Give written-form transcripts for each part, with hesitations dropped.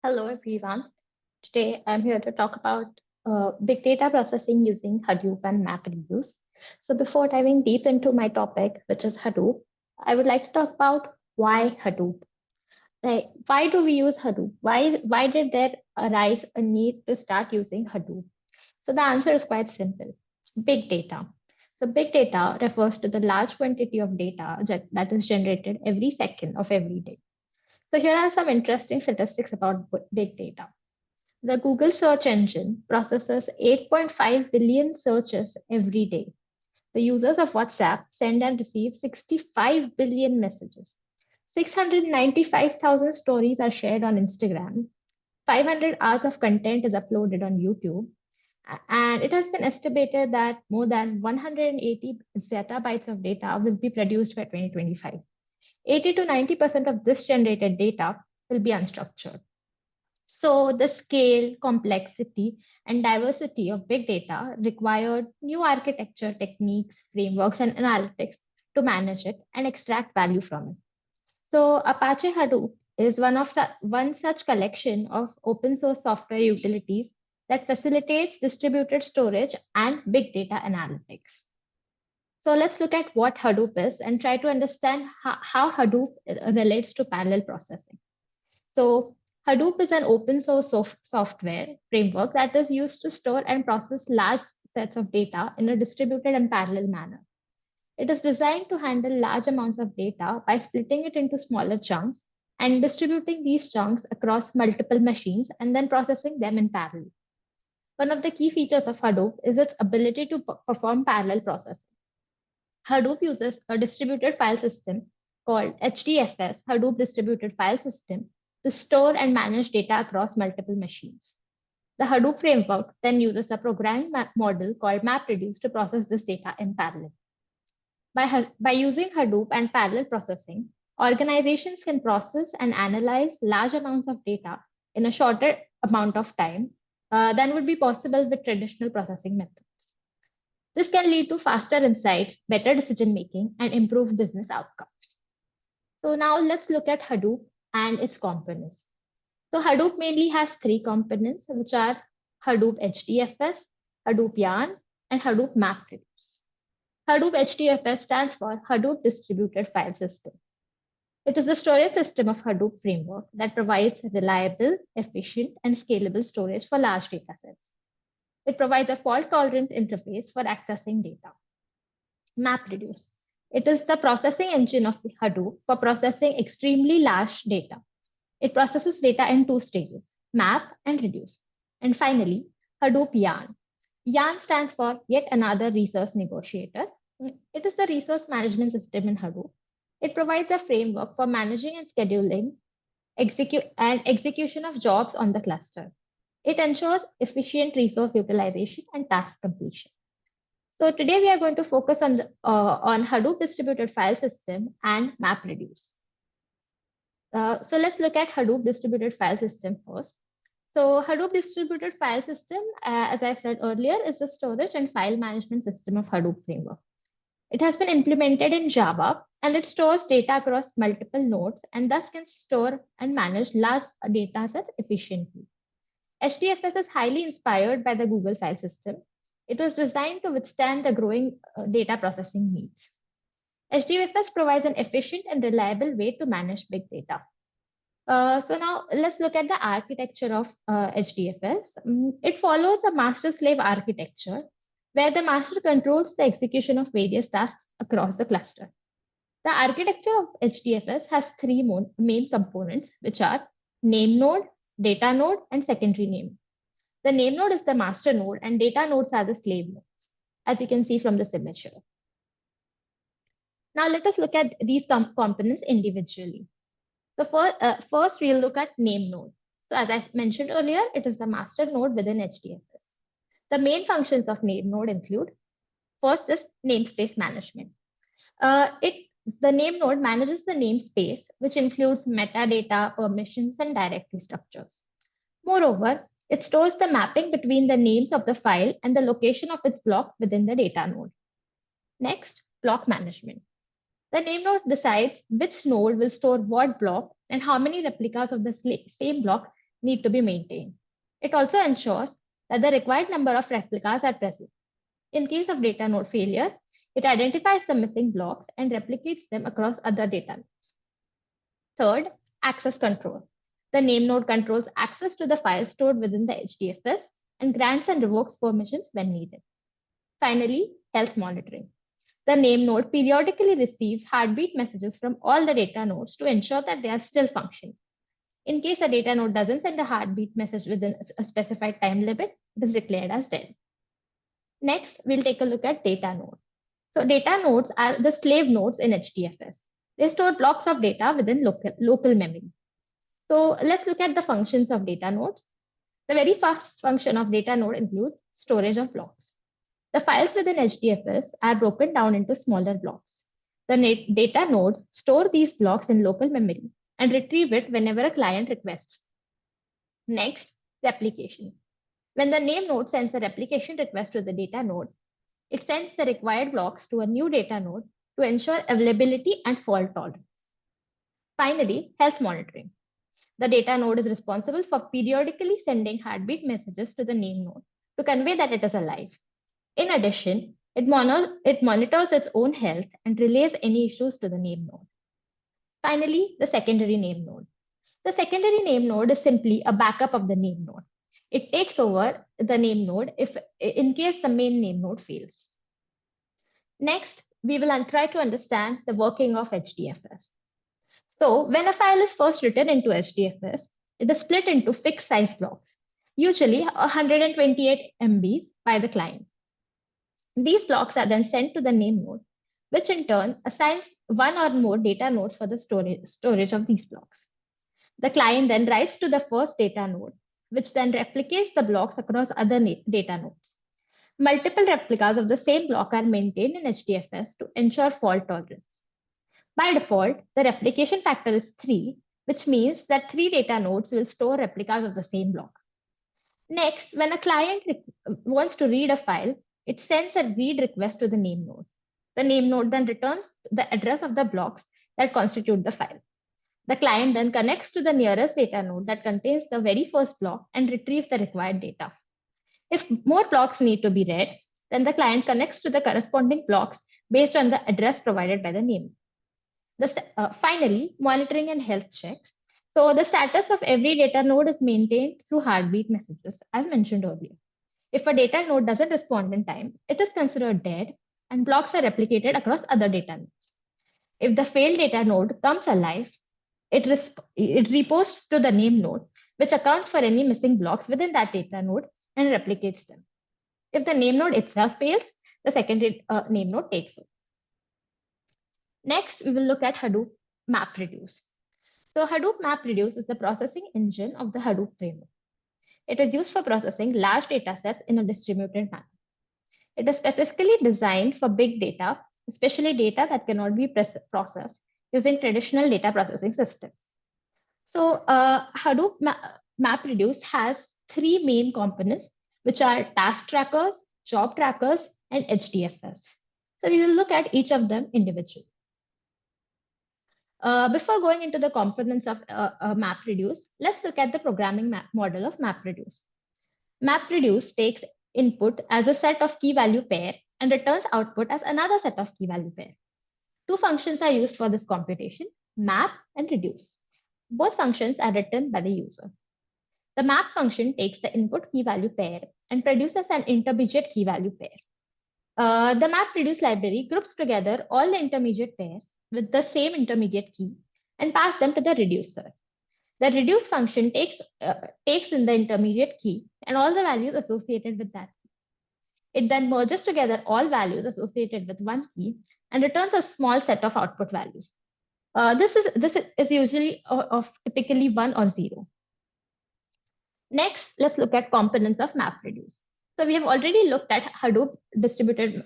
Hello, everyone. Today, I'm here to talk about big data processing using Hadoop and MapReduce. So, before diving deep into my topic, which is Hadoop, I would like to talk about why Hadoop. Like, why do we use Hadoop? Why did there arise a need to start using Hadoop? So, the answer is quite simple: big data. So, big data refers to the large quantity of data that is generated every second of every day. So, here are some interesting statistics about big data. The Google search engine processes 8.5 billion searches every day. The users of WhatsApp send and receive 65 billion messages. 695,000 stories are shared on Instagram. 500 hours of content is uploaded on YouTube. And it has been estimated that more than 180 zettabytes of data will be produced by 2025. 80 to 90% of this generated data will be unstructured. So, the scale, complexity, and diversity of big data required new architecture techniques, frameworks, and analytics to manage it and extract value from it. So, Apache Hadoop is one such collection of open source software utilities that facilitates distributed storage and big data analytics. So, let's look at what Hadoop is and try to understand how Hadoop relates to parallel processing. So, Hadoop is an open source software framework that is used to store and process large sets of data in a distributed and parallel manner. It is designed to handle large amounts of data by splitting it into smaller chunks and distributing these chunks across multiple machines and then processing them in parallel. One of the key features of Hadoop is its ability to perform parallel processing. Hadoop uses a distributed file system called HDFS, Hadoop Distributed File System, to store and manage data across multiple machines. The Hadoop framework then uses a programming model called MapReduce to process this data in parallel. By using Hadoop and parallel processing, organizations can process and analyze large amounts of data in a shorter amount of time than would be possible with traditional processing methods. This can lead to faster insights, better decision making, and improved business outcomes. So now let's look at Hadoop and its components. So Hadoop mainly has three components, which are Hadoop HDFS, Hadoop Yarn, and Hadoop MapReduce. Hadoop HDFS stands for Hadoop Distributed File System. It is the storage system of Hadoop framework that provides reliable, efficient, and scalable storage for large data sets. It provides a fault-tolerant interface for accessing data. MapReduce. It is the processing engine of Hadoop for processing extremely large data. It processes data in two stages, map and reduce. And finally, Hadoop Yarn. Yarn stands for yet another resource negotiator. It is the resource management system in Hadoop. It provides a framework for managing and scheduling execution of jobs on the cluster. It ensures efficient resource utilization and task completion. So today we are going to focus on Hadoop distributed file system and MapReduce. So let's look at Hadoop distributed file system first. So Hadoop distributed file system, as I said earlier, is the storage and file management system of Hadoop framework. It has been implemented in Java and it stores data across multiple nodes and thus can store and manage large data sets efficiently. HDFS is highly inspired by the Google file system. It was designed to withstand the growing data processing needs. HDFS provides an efficient and reliable way to manage big data. So now let's look at the architecture of HDFS. It follows a master-slave architecture where the master controls the execution of various tasks across the cluster. The architecture of HDFS has three main components, which are name node, data node, and secondary name. The name node is the master node and data nodes are the slave nodes, as you can see from this image here. Now let us look at these components individually. So first we'll look at name node. So as I mentioned earlier, it is the master node within HDFS. The main functions of name node include, first is namespace management. The name node manages the namespace, which includes metadata, permissions, and directory structures. Moreover, it stores the mapping between the names of the file and the location of its block within the data node. Next, block management. The name node decides which node will store what block and how many replicas of the same block need to be maintained. It also ensures that the required number of replicas are present. In case of data node failure, it identifies the missing blocks and replicates them across other data nodes. Third, access control. The name node controls access to the files stored within the HDFS and grants and revokes permissions when needed. Finally, health monitoring. The name node periodically receives heartbeat messages from all the data nodes to ensure that they are still functioning. In case a data node doesn't send a heartbeat message within a specified time limit, it is declared as dead. Next, we'll take a look at data node. So data nodes are the slave nodes in HDFS. They store blocks of data within local memory. So let's look at the functions of data nodes. The very first function of data node includes storage of blocks. The files within HDFS are broken down into smaller blocks. The data nodes store these blocks in local memory and retrieve it whenever a client requests. Next, replication. When the name node sends a replication request to the data node, it sends the required blocks to a new data node to ensure availability and fault tolerance. Finally, health monitoring. The data node is responsible for periodically sending heartbeat messages to the name node to convey that it is alive. In addition, it monitors its own health and relays any issues to the name node. Finally, the secondary name node. The secondary name node is simply a backup of the name node. It takes over the name node if in case the main name node fails. Next, we will try to understand the working of HDFS. So when a file is first written into HDFS, it is split into fixed size blocks, usually 128 MBs by the client. These blocks are then sent to the name node, which in turn assigns one or more data nodes for the storage of these blocks. The client then writes to the first data node, which then replicates the blocks across other data nodes. Multiple replicas of the same block are maintained in HDFS to ensure fault tolerance. By default, the replication factor is 3, which means that 3 data nodes will store replicas of the same block. Next, when a client wants to read a file, it sends a read request to the name node. The name node then returns the address of the blocks that constitute the file. The client then connects to the nearest data node that contains the very first block and retrieves the required data. If more blocks need to be read, then the client connects to the corresponding blocks based on the address provided by the name. Finally, monitoring and health checks. So the status of every data node is maintained through heartbeat messages, as mentioned earlier. If a data node doesn't respond in time, it is considered dead and blocks are replicated across other data nodes. If the failed data node comes alive, it reposts to the name node, which accounts for any missing blocks within that data node and replicates them. If the name node itself fails, the secondary name node takes over. Next, we will look at Hadoop MapReduce. So Hadoop MapReduce is the processing engine of the Hadoop framework. It is used for processing large data sets in a distributed manner. It is specifically designed for big data, especially data that cannot be processed using traditional data processing systems. So Hadoop MapReduce has 3 main components, which are task trackers, job trackers, and HDFS. So we will look at each of them individually. Before going into the components of MapReduce, let's look at the programming model of MapReduce. MapReduce takes input as a set of key value pair and returns output as another set of key value pair. 2 functions are used for this computation, map and reduce. Both functions are written by the user. The map function takes the input key value pair and produces an intermediate key value pair. The MapReduce library groups together all the intermediate pairs with the same intermediate key and pass them to the reducer. The reduce function takes in the intermediate key and all the values associated with that. It then merges together all values associated with one key and returns a small set of output values. This is usually of typically 1 or 0. Next, let's look at components of MapReduce. So we have already looked at Hadoop distributed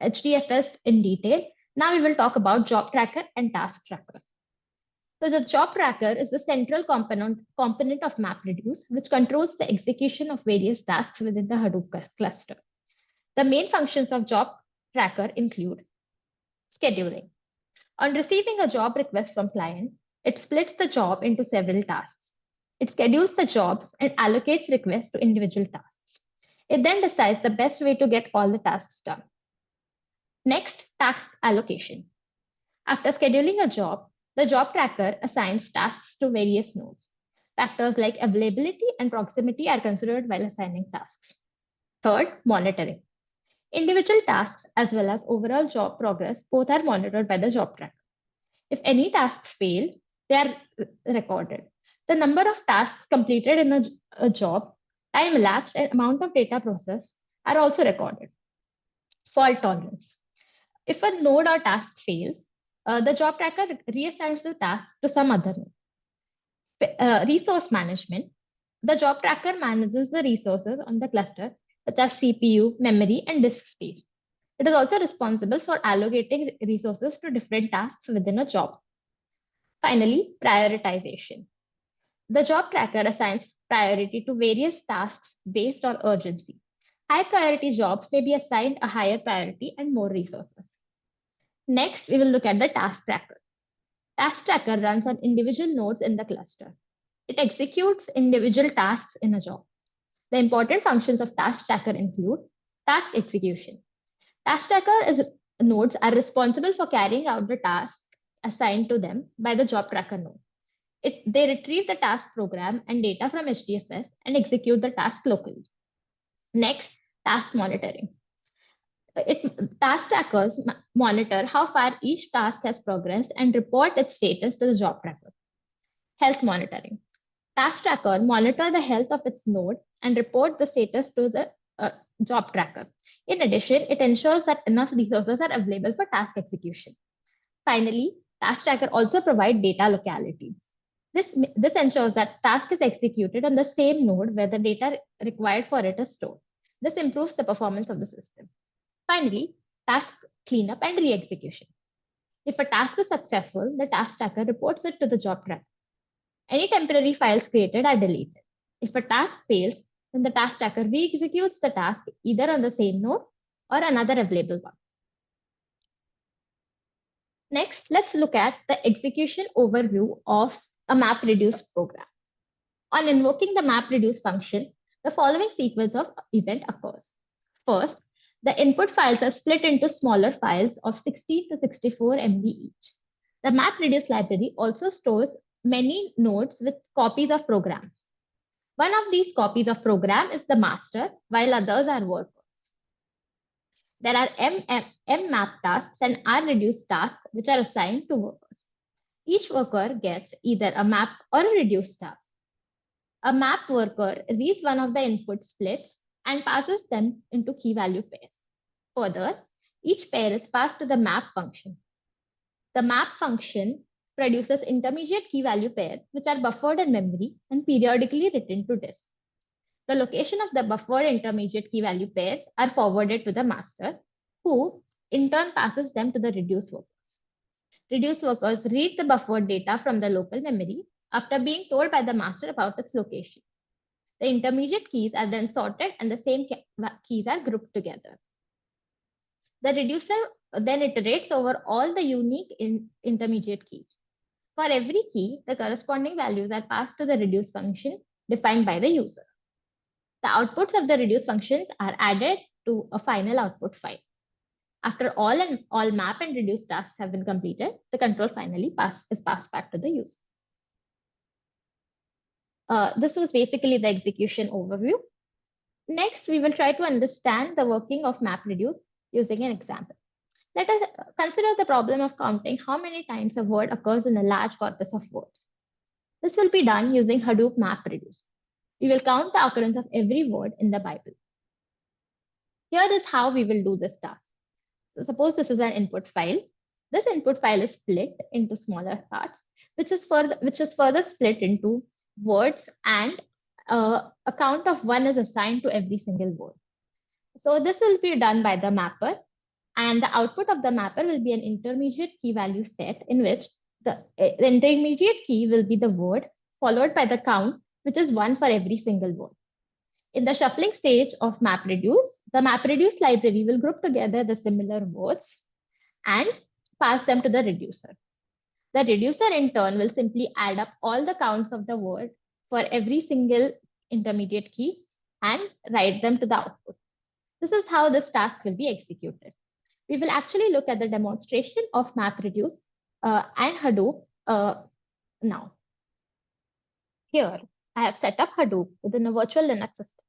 HDFS in detail. Now we will talk about job tracker and task tracker. So the job tracker is the central component of MapReduce, which controls the execution of various tasks within the Hadoop cluster. The main functions of job tracker include scheduling. On receiving a job request from client, it splits the job into several tasks. It schedules the jobs and allocates requests to individual tasks. It then decides the best way to get all the tasks done. Next, task allocation. After scheduling a job, the job tracker assigns tasks to various nodes. Factors like availability and proximity are considered while assigning tasks. Third, monitoring. Individual tasks as well as overall job progress both are monitored by the job tracker. If any tasks fail, they are recorded. The number of tasks completed in a job, time elapsed, and amount of data processed are also recorded. Fault tolerance. If a node or task fails, the job tracker reassigns the task to some other node. Resource management. The job tracker manages the resources on the cluster, such as CPU, memory, and disk space. It is also responsible for allocating resources to different tasks within a job. Finally, prioritization. The job tracker assigns priority to various tasks based on urgency. High priority jobs may be assigned a higher priority and more resources. Next, we will look at the task tracker. Task tracker runs on individual nodes in the cluster. It executes individual tasks in a job. The important functions of task tracker include task execution. Task tracker nodes are responsible for carrying out the task assigned to them by the job tracker node. They retrieve the task program and data from HDFS and execute the task locally. Next, task monitoring. Task trackers monitor how far each task has progressed and report its status to the job tracker. Health monitoring. Task tracker monitor the health of its node and report the status to the job tracker. In addition, it ensures that enough resources are available for task execution. Finally, task tracker also provides data locality. This ensures that task is executed on the same node where the data required for it is stored. This improves the performance of the system. Finally, task cleanup and re-execution. If a task is successful, the task tracker reports it to the job tracker. Any temporary files created are deleted. If a task fails, then the task tracker re-executes the task either on the same node or another available one. Next, let's look at the execution overview of a MapReduce program. On invoking the MapReduce function, the following sequence of event occurs. First, the input files are split into smaller files of 16 to 64 MB each. The MapReduce library also stores many nodes with copies of programs. One of these copies of program is the master, while others are workers. There are mmap tasks and rreduce tasks which are assigned to workers. Each worker gets either a map or a reduced task. A map worker reads one of the input splits and passes them into key value pairs. Further, each pair is passed to the map function. The map function produces intermediate key value pairs which are buffered in memory and periodically written to disk. The location of the buffered intermediate key value pairs are forwarded to the master, who in turn passes them to the reduce workers. Reduce workers read the buffered data from the local memory after being told by the master about its location. The intermediate keys are then sorted and the same keys are grouped together. The reducer then iterates over all the unique intermediate keys. For every key, the corresponding values are passed to the reduce function defined by the user. The outputs of the reduce functions are added to a final output file. After all map and reduce tasks have been completed, the control finally is passed back to the user. This was basically the execution overview. Next, we will try to understand the working of MapReduce using an example. Let us consider the problem of counting how many times a word occurs in a large corpus of words. This will be done using Hadoop MapReduce. We will count the occurrence of every word in the Bible. Here is how we will do this task. So suppose this is an input file. This input file is split into smaller parts, which is further split into words, and a count of 1 is assigned to every single word. So this will be done by the mapper, and the output of the mapper will be an intermediate key value set in which the intermediate key will be the word followed by the count, which is 1 for every single word. In the shuffling stage of MapReduce, the MapReduce library will group together the similar words and pass them to the reducer. The reducer in turn will simply add up all the counts of the word for every single intermediate key and write them to the output. This is how this task will be executed. We will actually look at the demonstration of MapReduce and Hadoop now. Here, I have set up Hadoop within a virtual Linux system.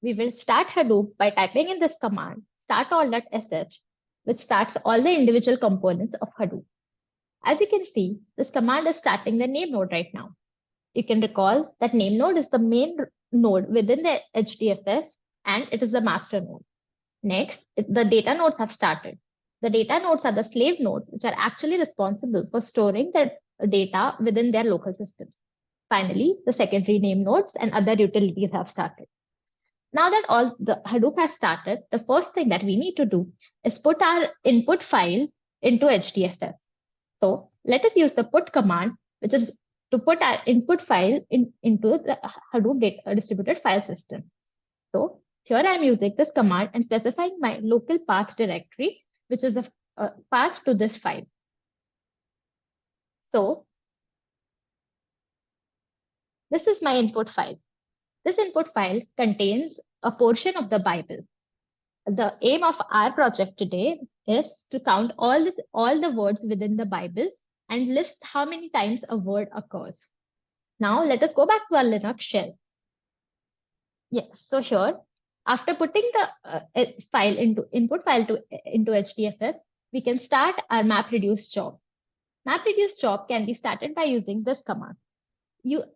We will start Hadoop by typing in this command, startall.sh, which starts all the individual components of Hadoop. As you can see, this command is starting the name node right now. You can recall that name node is the main node within the HDFS and it is the master node. Next, the data nodes have started. The data nodes are the slave nodes, which are actually responsible for storing the data within their local systems. Finally, the secondary name nodes and other utilities have started. Now that all the Hadoop has started, the first thing that we need to do is put our input file into HDFS. So let us use the put command, which is to put our input file into the Hadoop data distributed file system. So here I'm using this command and specifying my local path directory, which is a path to this file. So this is my input file. This input file contains a portion of the Bible. The aim of our project today is to count all the words within the Bible and list how many times a word occurs. Now let us go back to our Linux shell. Yes, so here, after putting the file into HDFS, we can start our MapReduce job. MapReduce job can be started by using this command.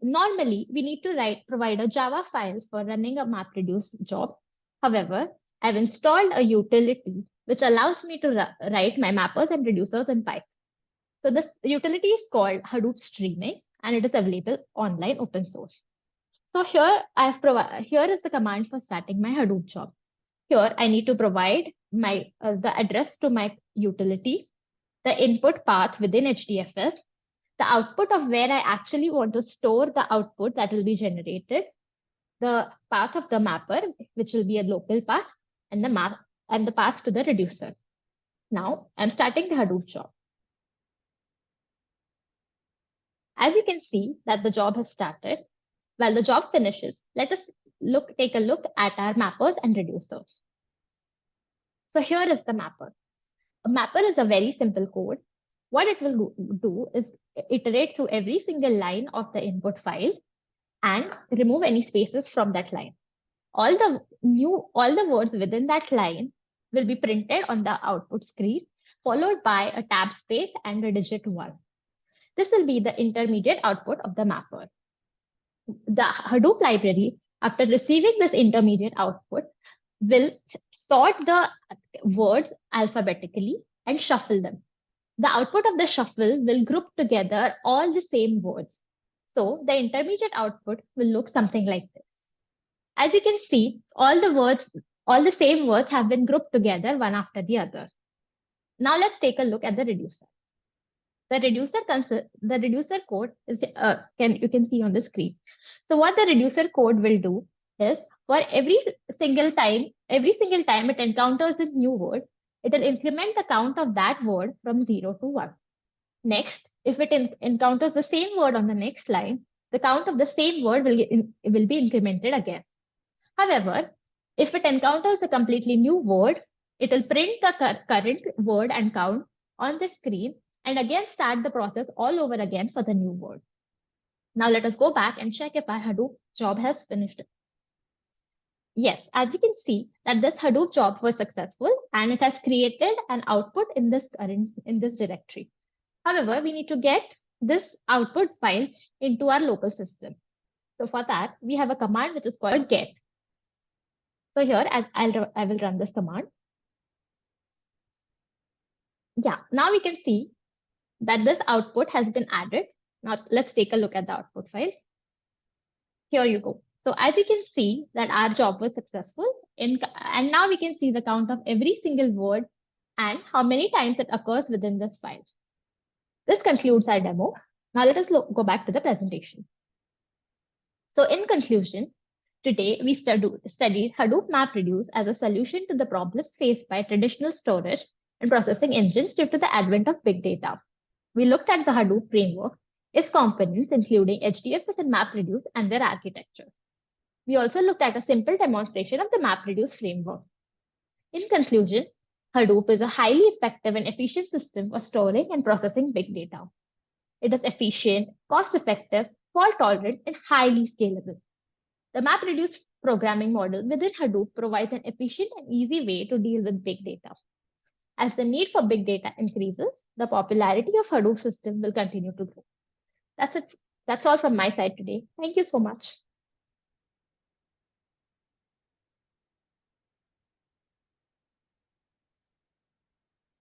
Normally, we need to provide a Java file for running a MapReduce job. However, I've installed a utility which allows me to write my mappers and reducers in Python. So this utility is called Hadoop Streaming, and it is available online, open source. So here here is the command for starting my Hadoop job. Here I need to provide my the address to my utility, the input path within HDFS, the output of where I actually want to store the output that will be generated, the path of the mapper, which will be a local path, and the path to the reducer. Now I'm starting the Hadoop job. As you can see that the job has started. While the job finishes, let us take a look at our mappers and reducers. So here is the mapper. A mapper is a very simple code. What it will do is iterate through every single line of the input file and remove any spaces from that line. All the words within that line will be printed on the output screen, followed by a tab space and a digit 1. This will be the intermediate output of the mapper. The Hadoop library, after receiving this intermediate output, will sort the words alphabetically and shuffle them. The output of the shuffle will group together all the same words. So the intermediate output will look something like this. As you can see, all the same words have been grouped together one after the other. Now let's take a look at the reducer. The reducer code is you can see on the screen. So what the reducer code will do is for every single time it encounters a new word, it will increment the count of that word from 0 to 1. Next, if it encounters the same word on the next line, the count of the same word will be incremented again. However, if it encounters a completely new word, it will print the current word and count on the screen and again start the process all over again for the new word. Now let us go back and check if our Hadoop job has finished. Yes, as you can see that this Hadoop job was successful and it has created an output in this directory. However, we need to get this output file into our local system. So for that, we have a command which is called get. So here I will run this command. Yeah, now we can see that this output has been added. Now let's take a look at the output file. Here you go. So as you can see that our job was successful and now we can see the count of every single word and how many times it occurs within this file. This concludes our demo. Now let us go back to the presentation. So in conclusion, today we studied Hadoop MapReduce as a solution to the problems faced by traditional storage and processing engines due to the advent of big data. We looked at the Hadoop framework, its components, including HDFS and MapReduce and their architecture. We also looked at a simple demonstration of the MapReduce framework. In conclusion, Hadoop is a highly effective and efficient system for storing and processing big data. It is efficient, cost-effective, fault-tolerant, and highly scalable. The MapReduce programming model within Hadoop provides an efficient and easy way to deal with big data. As the need for big data increases, the popularity of Hadoop system will continue to grow. That's it. That's all from my side today. Thank you so much.